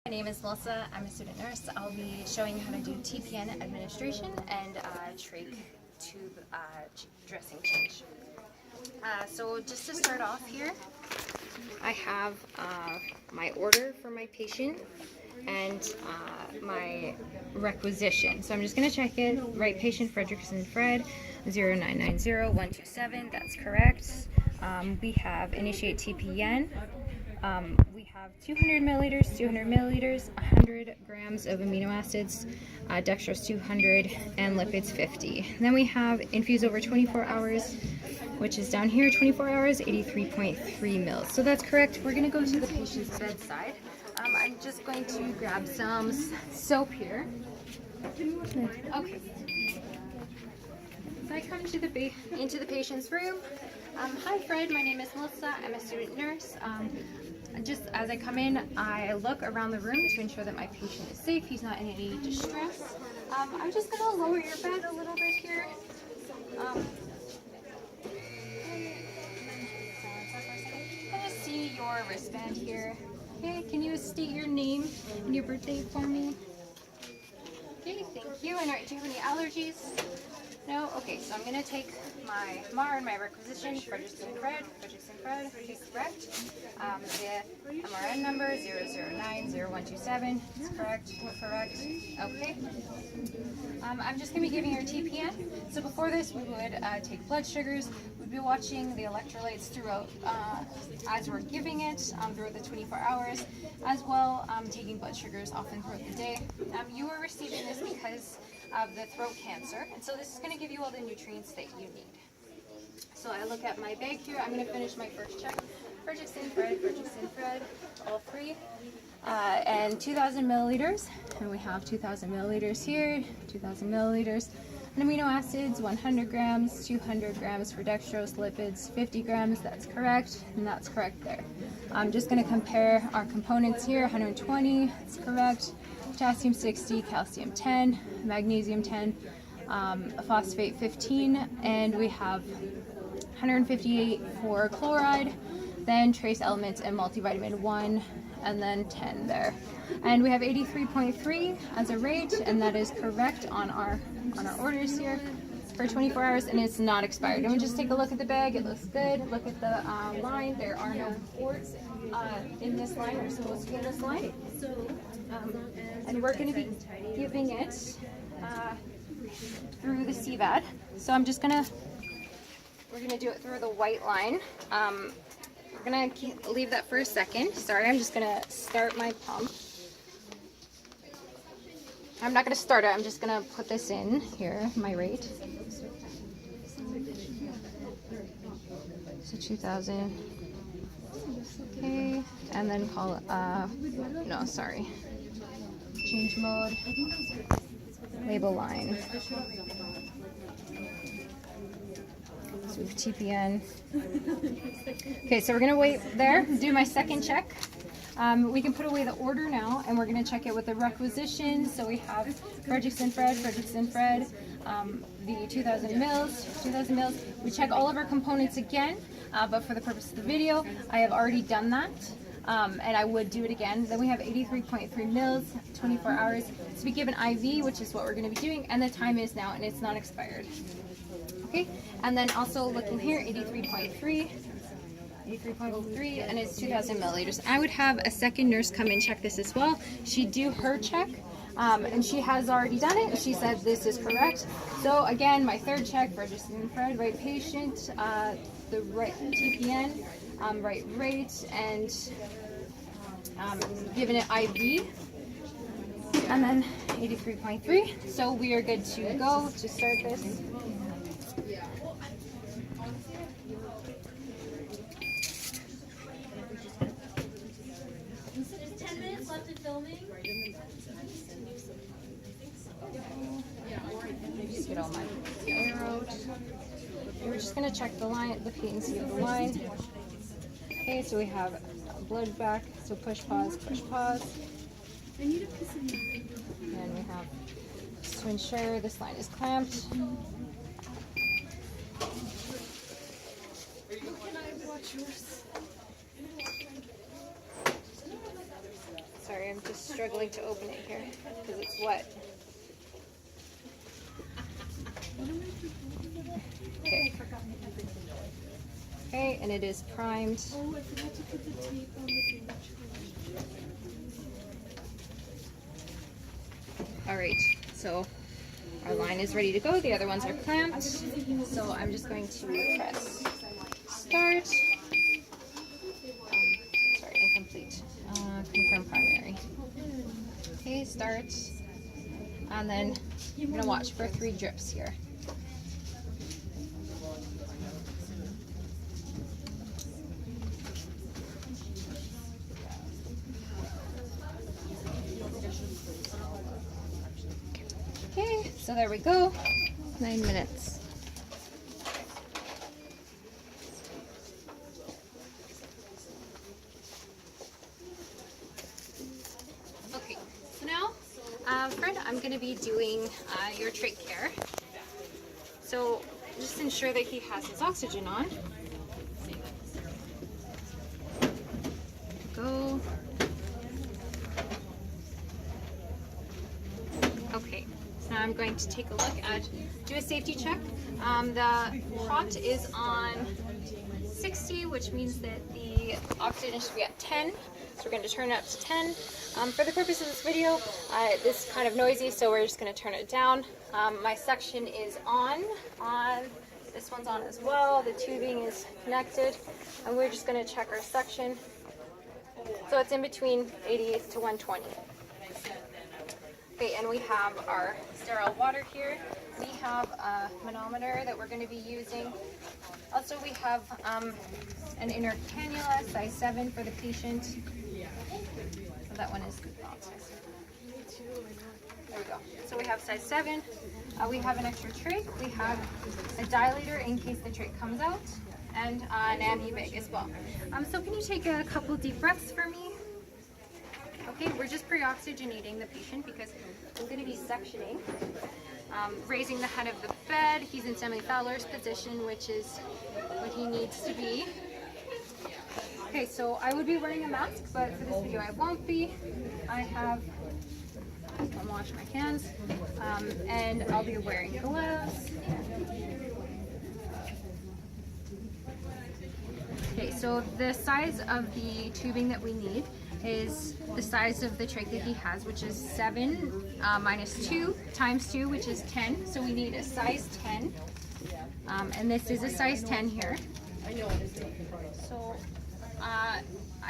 My name is Melissa. I'm a student nurse. I'll be showing you how to do TPN administration and trach tube dressing change. So just to start off here, I have my order for my patient and my requisition. So I'm just going to check it. Right patient, Fredrickson Fred, 0990127. That's correct. We have initiate TPN. We have 200 milliliters, 100 grams of amino acids, dextrose 200, and lipids 50. Then we have infuse over 24 hours, which is down here, 24 hours, 83.3 mils. So that's correct. We're going to go to the patient's bedside. I'm just going to grab some soap here. Okay. So I come to into the patient's room. Hi Fred, my name is Melissa. I'm a student nurse. Just as I come in, I look around the room to ensure that my patient is safe. He's not in any distress. I'm just going to lower your bed a little bit here. Can I see your wristband here? Okay, can you state your name and your birthday for me? Okay, thank you. And do you have any allergies? No? Okay, so I'm going to take my MAR and my requisition, Fredrickson Fred, he's correct. The MRN number, 0090127, is correct, okay. I'm just going to be giving her TPN. So before this, we would take blood sugars. We'd be watching the electrolytes throughout, as we're giving it, throughout the 24 hours, as well taking blood sugars often throughout the day. You were receiving this because of the throat cancer, and so this is going to give you all the nutrients that you need. So I look at my bag here. I'm going to finish my first check. Fredrickson Fred, all three, and 2,000 milliliters. And we have 2,000 milliliters here, 2,000 milliliters. And amino acids, 100 grams, 200 grams for dextrose, lipids, 50 grams. That's correct, and that's correct there. I'm just going to compare our components here. 120, that's correct. Potassium 60, calcium 10, magnesium 10, phosphate 15, and we have 158 for chloride, then trace elements and multivitamin 1, and then 10 there. And we have 83.3 as a rate, and that is correct on our orders here for 24 hours, and it's not expired. And we just take a look at the bag. It looks good. Look at the line. There are no ports in this line. We're supposed to be in this line. And we're going to be giving it through the CVAD. So we're gonna do it through the white line. We're gonna leave that for a second. Sorry, I'm just gonna start my pump. I'm not gonna start it, I'm just gonna put this in here, my rate. So 2,000. Okay, and then call it, no, sorry. Change mode, label line. So we have TPN. Okay, so we're gonna wait there, do my second check. We can put away the order now, and we're gonna check it with the requisition. So we have Fredrickson Fred, the 2,000 mils. We check all of our components again, but for the purpose of the video, I have already done that. And I would do it again. Then we have 83.3 mils, 24 hours. So we give an IV, which is what we're going to be doing, and the time is now, and it's not expired. Okay, and then also looking here, 83.3, and it's 2,000 milliliters. I would have a second nurse come and check this as well. She'd do her check, and she has already done it. She said this is correct. So again, my third check, Fredrickson Fred, right patient, the right TPN, right rate, and given it IV, and then 83.3. So we are good to go to start this. There's 10 minutes left of filming. Just get all my air out. We're just going to check the line, the patency of the line. Okay, so we have blood back, so push, pause, and we have, just to ensure this line is clamped. Can I watch yours? Sorry, I'm just struggling to open it here because it's wet. Okay. Okay, and it is primed. Oh, I forgot to put the tape on the drainage. All right, so our line is ready to go. The other ones are clamped. So I'm just going to press start. Sorry, incomplete. Confirm primary. Okay, start. And then I'm gonna watch for 3 drips here. Okay, so there we go. 9 minutes. Okay, so now, Fred, I'm going to be doing your trach care. So just ensure that he has his oxygen on. Go. Okay. Now I'm going to take a look at, do a safety check. The prompt is on 60, which means that the oxygen should be at 10. So we're going to turn it up to 10. For the purpose of this video, this is kind of noisy, so we're just going to turn it down. My suction is on. This one's on as well. The tubing is connected, and we're just going to check our suction. So it's in between 80 to 120. Okay, and we have our sterile water here. We have a manometer that we're going to be using. Also, we have an inner cannula, size 7 for the patient. So that one is there we go. So we have size 7. We have an extra trach. We have a dilator in case the trach comes out, and an ambu-bag as well. So can you take a couple deep breaths for me? Okay, we're just pre-oxygenating the patient because we're going to be suctioning, raising the head of the bed. He's in semi-Fowler's position, which is what he needs to be. Okay, so I would be wearing a mask, but for this video I won't be. I'm washing my hands, and I'll be wearing gloves. Okay, so the size of the tubing that we need is the size of the trach that he has, which is 7 minus 2 times 2, which is 10. So we need a size 10, and this is a size 10 here. So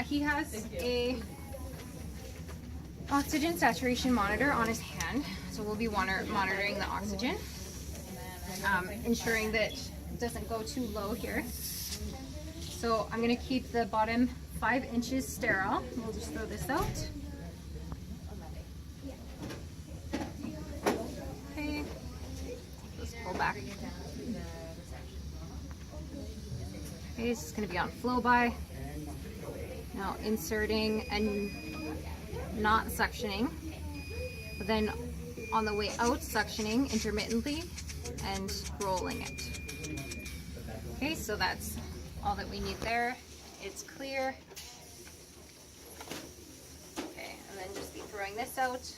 he has a oxygen saturation monitor on his hand, so we'll be monitoring the oxygen, ensuring that it doesn't go too low here. So I'm going to keep the bottom 5 inches sterile. We'll just throw this out. Okay, let's pull back. Okay, this is going to be on flow by. Now inserting and not suctioning, but then on the way out suctioning intermittently and rolling it. Okay, so that's all that we need there. It's clear. Okay, and then just be throwing this out.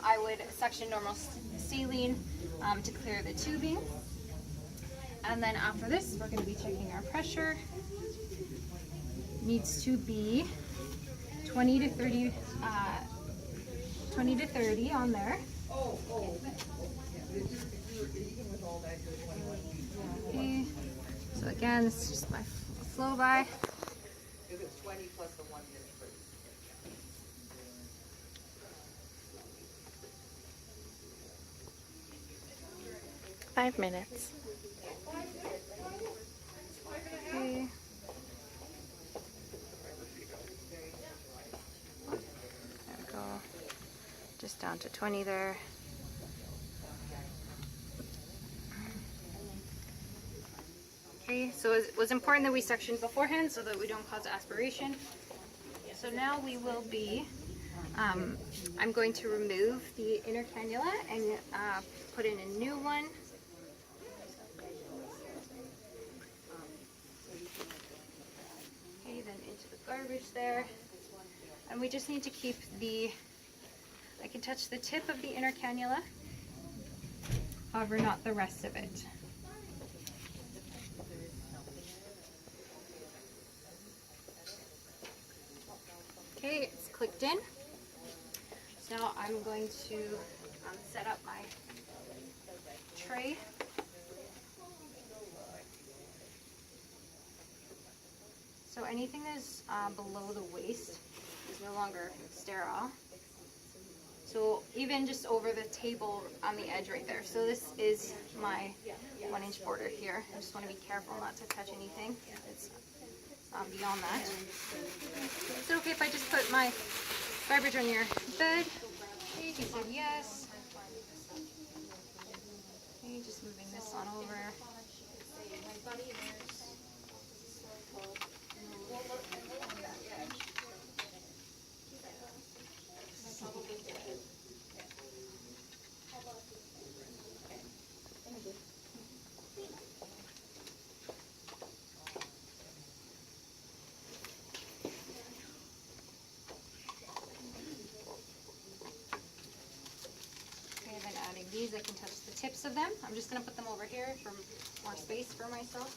I would suction normal saline to clear the tubing. And then after this, we're going to be checking our pressure. Needs to be 20 to 30 on there. Okay, so again, this is just my flow by. If it's 20 plus the 1 minute break. Five minutes. Okay. There we go. Just down to 20 there. Okay, so it was important that we suction beforehand so that we don't cause aspiration. So now we will be, I'm going to remove the inner cannula and put in a new one. Okay, then into the garbage there. And we just need to keep the I can touch the tip of the inner cannula, however not the rest of it. Okay, it's clicked in. So now I'm going to set up my tray. So anything that is below the waist is no longer sterile. So even just over the table on the edge right there. So this is my 1-inch border here. I just want to be careful not to touch anything that's beyond that. Is it okay if I just put my garbage on your bed? Okay, he said yes. Okay, just moving this on over. These I can touch the tips of them. I'm just going to put them over here for more space for myself.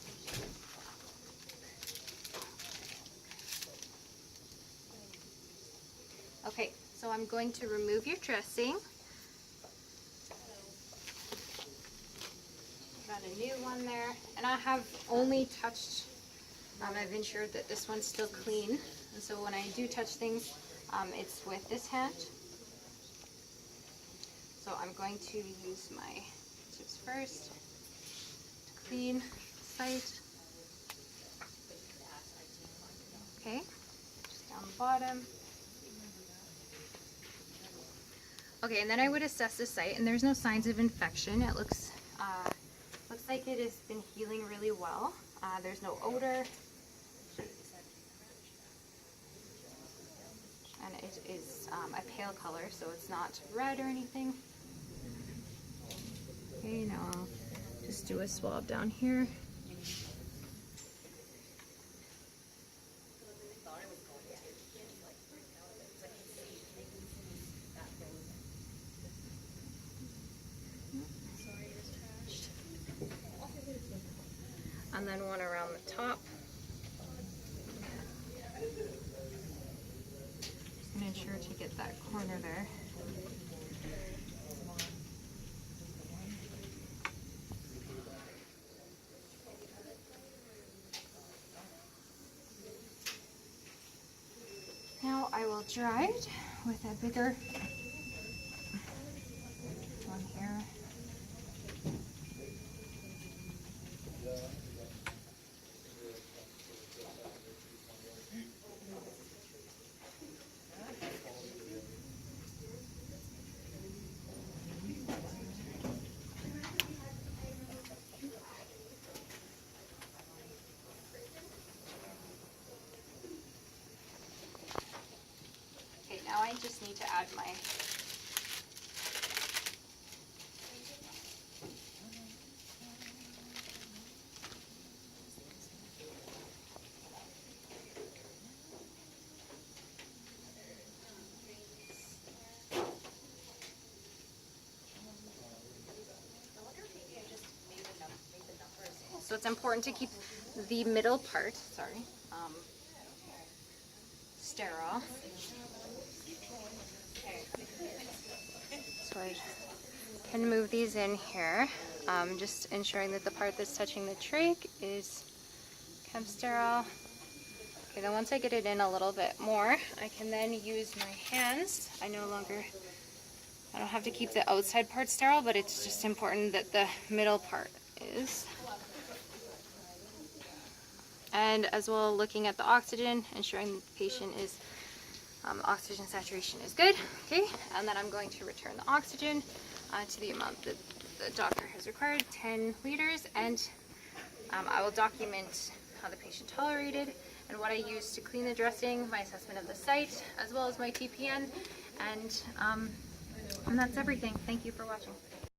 Okay, so I'm going to remove your dressing. Got a new one there, and I have only touched, I've ensured that this one's still clean, and so when I do touch things, it's with this hand. So I'm going to use my tips first to clean the site. Okay, just down the bottom. Okay, and then I would assess the site, and there's no signs of infection. It looks like it has been healing really well. There's no odor, and it is a pale color, so it's not red or anything. Okay, now I'll just do a swab down here. And then one around the top. Just gonna ensure to get that corner there. Now I will dry it with a bigger one here. Okay, now I just need to add my so it's important to keep the middle part, sterile. So I can move these in here, just ensuring that the part that's touching the trach is kept sterile. Okay, then once I get it in a little bit more, I can then use my hands. I don't have to keep the outside part sterile, but it's just important that the middle part is. And as well, looking at the oxygen, ensuring the patient is, oxygen saturation is good. Okay, and then I'm going to return the oxygen to the amount that the doctor has required, 10 liters, and I will document how the patient tolerated and what I used to clean the dressing, my assessment of the site, as well as my TPN, and that's everything. Thank you for watching.